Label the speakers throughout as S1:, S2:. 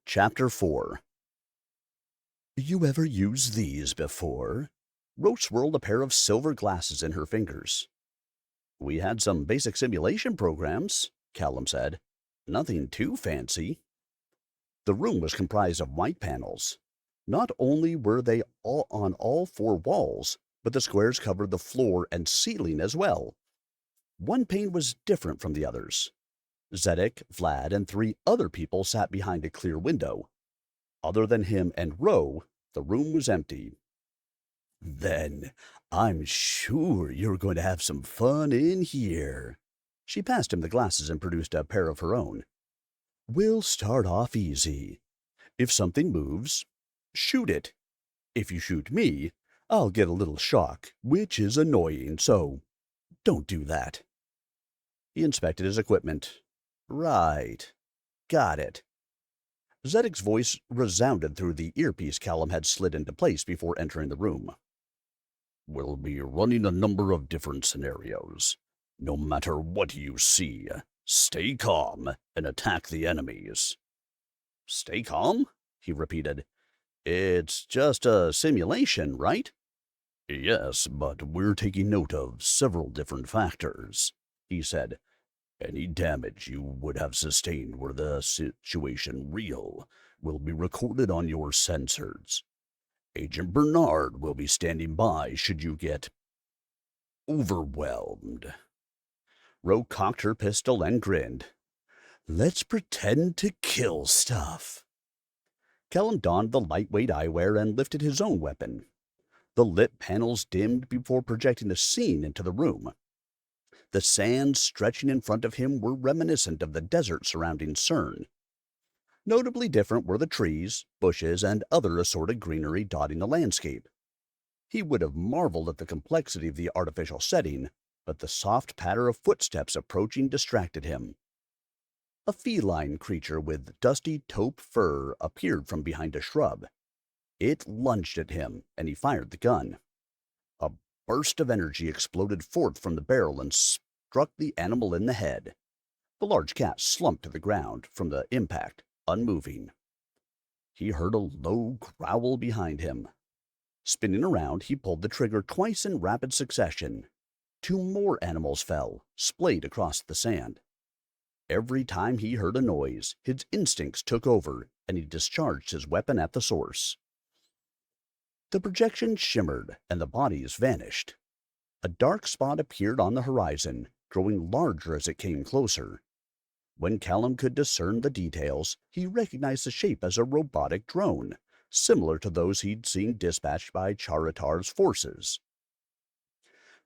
S1: Chapter 4. You ever used these before? Rose swirled a pair of silver glasses in her fingers. We had some basic simulation programs, Callum said. Nothing too fancy. The room was comprised of white panels. Not only were they all on all four walls, but the squares covered the floor and ceiling as well. One pane was different from the others. Zedek, Vlad, and three other people sat behind a clear window. Other than him and Ro, the room was empty. Then I'm sure you're going to have some fun in here. She passed him the glasses and produced a pair of her own. We'll start off easy. If something moves, shoot it. If you shoot me, I'll get a little shock, which is annoying, so don't do that. He inspected his equipment. Right. Got it. Zedek's voice resounded through the earpiece Callum had slid into place before entering the room. We'll be running a number of different scenarios. No matter what you see, stay calm and attack the enemies. Stay calm? He repeated. It's just a simulation, right? Yes, but we're taking note of several different factors, he said. Any damage you would have sustained were the situation real will be recorded on your sensors. Agent Bernard will be standing by should you get overwhelmed. Ro cocked her pistol and grinned. Let's pretend to kill stuff. Callum donned the lightweight eyewear and lifted his own weapon. The lit panels dimmed before projecting a scene into the room. The sands stretching in front of him were reminiscent of the desert surrounding CERN. Notably different were the trees, bushes, and other assorted greenery dotting the landscape. He would have marveled at the complexity of the artificial setting, but the soft patter of footsteps approaching distracted him. A feline creature with dusty taupe fur appeared from behind a shrub. It lunged at him, and he fired the gun. A burst of energy exploded forth from the barrel and struck the animal in the head. The large cat slumped to the ground from the impact, unmoving. He heard a low growl behind him. Spinning around, he pulled the trigger twice in rapid succession. Two more animals fell, splayed across the sand. Every time he heard a noise, his instincts took over, and he discharged his weapon at the source. The projection shimmered, and the bodies vanished. A dark spot appeared on the horizon, growing larger as it came closer. When Callum could discern the details, he recognized the shape as a robotic drone, similar to those he'd seen dispatched by Charatar's forces.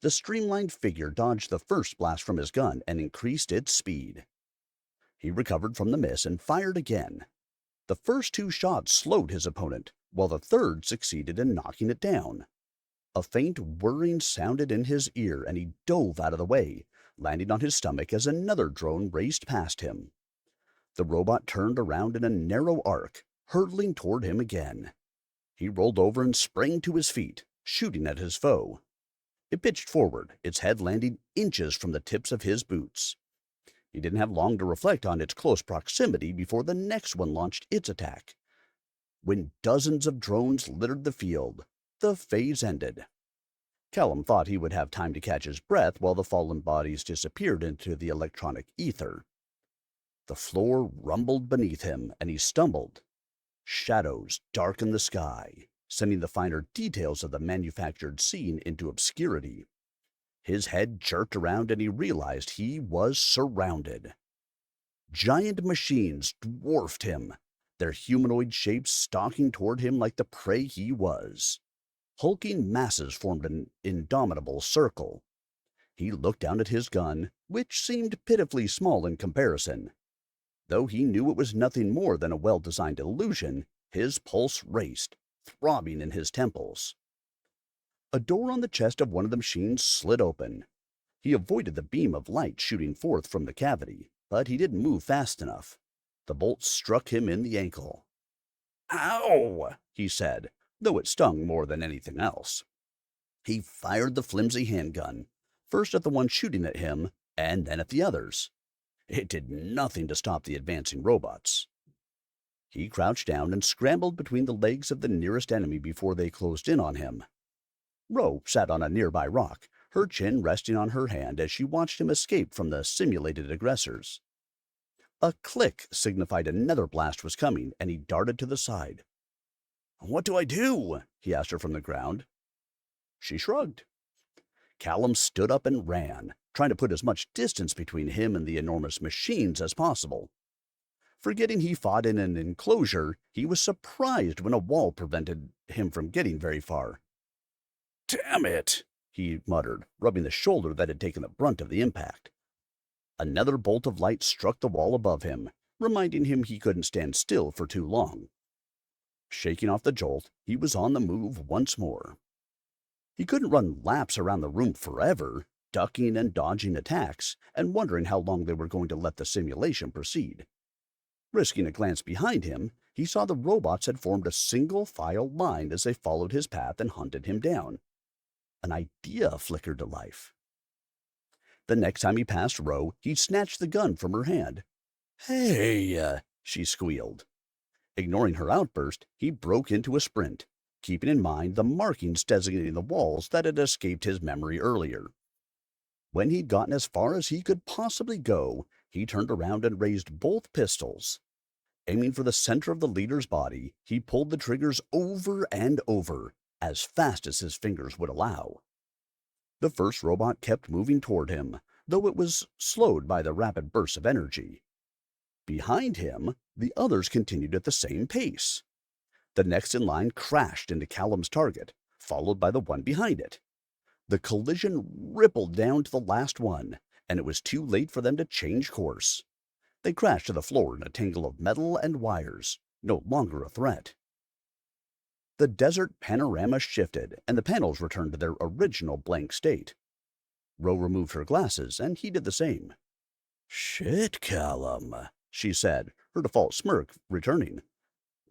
S1: The streamlined figure dodged the first blast from his gun and increased its speed. He recovered from the miss and fired again. The first two shots slowed his opponent, while the third succeeded in knocking it down. A faint whirring sounded in his ear, and he dove out of the way, landing on his stomach as another drone raced past him. The robot turned around in a narrow arc, hurtling toward him again. He rolled over and sprang to his feet, shooting at his foe. It pitched forward, its head landing inches from the tips of his boots. He didn't have long to reflect on its close proximity before the next one launched its attack. When dozens of drones littered the field, the phase ended. Callum thought he would have time to catch his breath while the fallen bodies disappeared into the electronic ether. The floor rumbled beneath him, and he stumbled. Shadows darkened the sky, sending the finer details of the manufactured scene into obscurity. His head jerked around, and he realized he was surrounded. Giant machines dwarfed him, their humanoid shapes stalking toward him like the prey he was. Hulking masses formed an indomitable circle. He looked down at his gun, which seemed pitifully small in comparison. Though he knew it was nothing more than a well-designed illusion, his pulse raced, throbbing in his temples. A door on the chest of one of the machines slid open. He avoided the beam of light shooting forth from the cavity, but he didn't move fast enough. The bolt struck him in the ankle. "Ow!" he said, though it stung more than anything else. He fired the flimsy handgun, first at the one shooting at him, and then at the others. It did nothing to stop the advancing robots. He crouched down and scrambled between the legs of the nearest enemy before they closed in on him. Ro sat on a nearby rock, her chin resting on her hand as she watched him escape from the simulated aggressors. A click signified another blast was coming, and he darted to the side. "What do I do?" he asked her from the ground. She shrugged. Callum stood up and ran, trying to put as much distance between him and the enormous machines as possible. Forgetting he fought in an enclosure, he was surprised when a wall prevented him from getting very far. "Damn it!" he muttered, rubbing the shoulder that had taken the brunt of the impact. Another bolt of light struck the wall above him, reminding him he couldn't stand still for too long. Shaking off the jolt, he was on the move once more. He couldn't run laps around the room forever, ducking and dodging attacks, and wondering how long they were going to let the simulation proceed. Risking a glance behind him, he saw the robots had formed a single-file line as they followed his path and hunted him down. An idea flickered to life. The next time he passed Ro, he snatched the gun from her hand. "Hey!" she squealed. Ignoring her outburst, he broke into a sprint, keeping in mind the markings designating the walls that had escaped his memory earlier. When he'd gotten as far as he could possibly go, he turned around and raised both pistols. Aiming for the center of the leader's body, he pulled the triggers over and over, as fast as his fingers would allow. The first robot kept moving toward him, though it was slowed by the rapid bursts of energy. Behind him, the others continued at the same pace. The next in line crashed into Callum's target, followed by the one behind it. The collision rippled down to the last one, and it was too late for them to change course. They crashed to the floor in a tangle of metal and wires, no longer a threat. The desert panorama shifted, and the panels returned to their original blank state. Ro removed her glasses, and he did the same. "Shit, Callum," she said, her default smirk returning.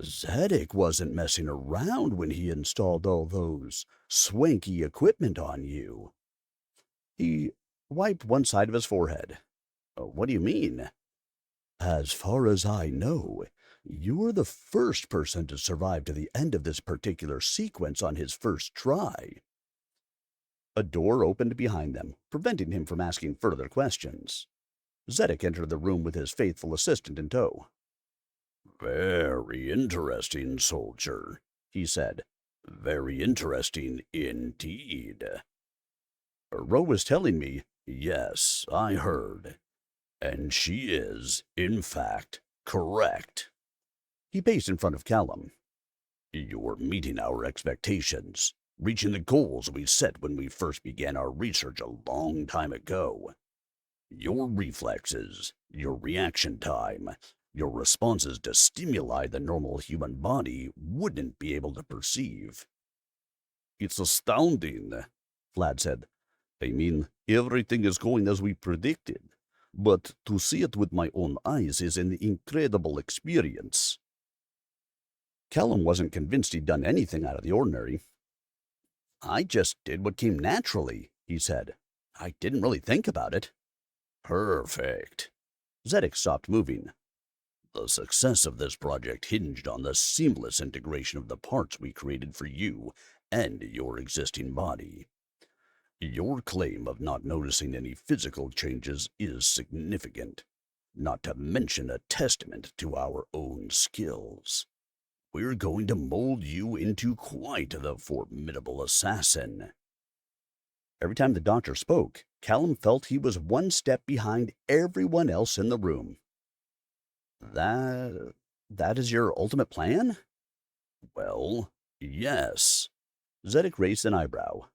S1: "Zedek wasn't messing around when he installed all those swanky equipment on you." He wiped one side of his forehead. "What do you mean?" "As far as I know, you're the first person to survive to the end of this particular sequence on his first try." A door opened behind them, preventing him from asking further questions. Zedek entered the room with his faithful assistant in tow. "Very interesting, soldier," he said. "Very interesting indeed." "Ro was telling me—" "Yes, I heard. And she is, in fact, correct." He paced in front of Callum. "You're meeting our expectations, reaching the goals we set when we first began our research a long time ago. Your reflexes, your reaction time, your responses to stimuli the normal human body wouldn't be able to perceive." "It's astounding," Vlad said. "I mean, everything is going as we predicted. But to see it with my own eyes is an incredible experience." Callum wasn't convinced he'd done anything out of the ordinary. "I just did what came naturally," he said. "I didn't really think about it." "Perfect." Zedek stopped moving. "The success of this project hinged on the seamless integration of the parts we created for you and your existing body. Your claim of not noticing any physical changes is significant, not to mention a testament to our own skills. We're going to mold you into quite the formidable assassin." Every time the doctor spoke, Callum felt he was one step behind everyone else in the room. That is your ultimate plan?" "Well, yes." Zedek raised an eyebrow.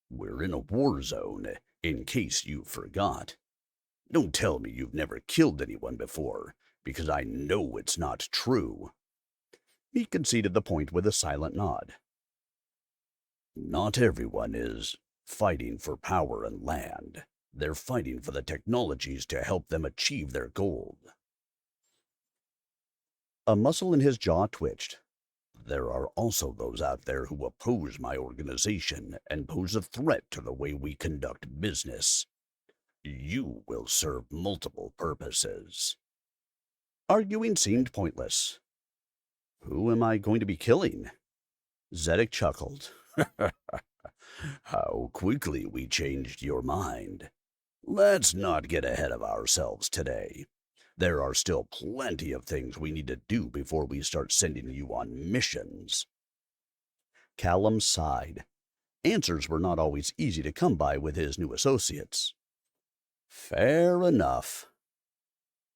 S1: "We're in a war zone, in case you forgot. Don't tell me you've never killed anyone before, because I know it's not true." He conceded the point with a silent nod. "Not everyone is fighting for power and land. They're fighting for the technologies to help them achieve their goal." A muscle in his jaw twitched. "There are also those out there who oppose my organization and pose a threat to the way we conduct business. You will serve multiple purposes." Arguing seemed pointless. Who am I going to be killing? Zedek chuckled. How quickly we changed your mind. Let's not get ahead of ourselves today. There are still plenty of things we need to do before we start sending you on missions. Callum sighed. Answers were not always easy to come by with his new associates. Fair enough.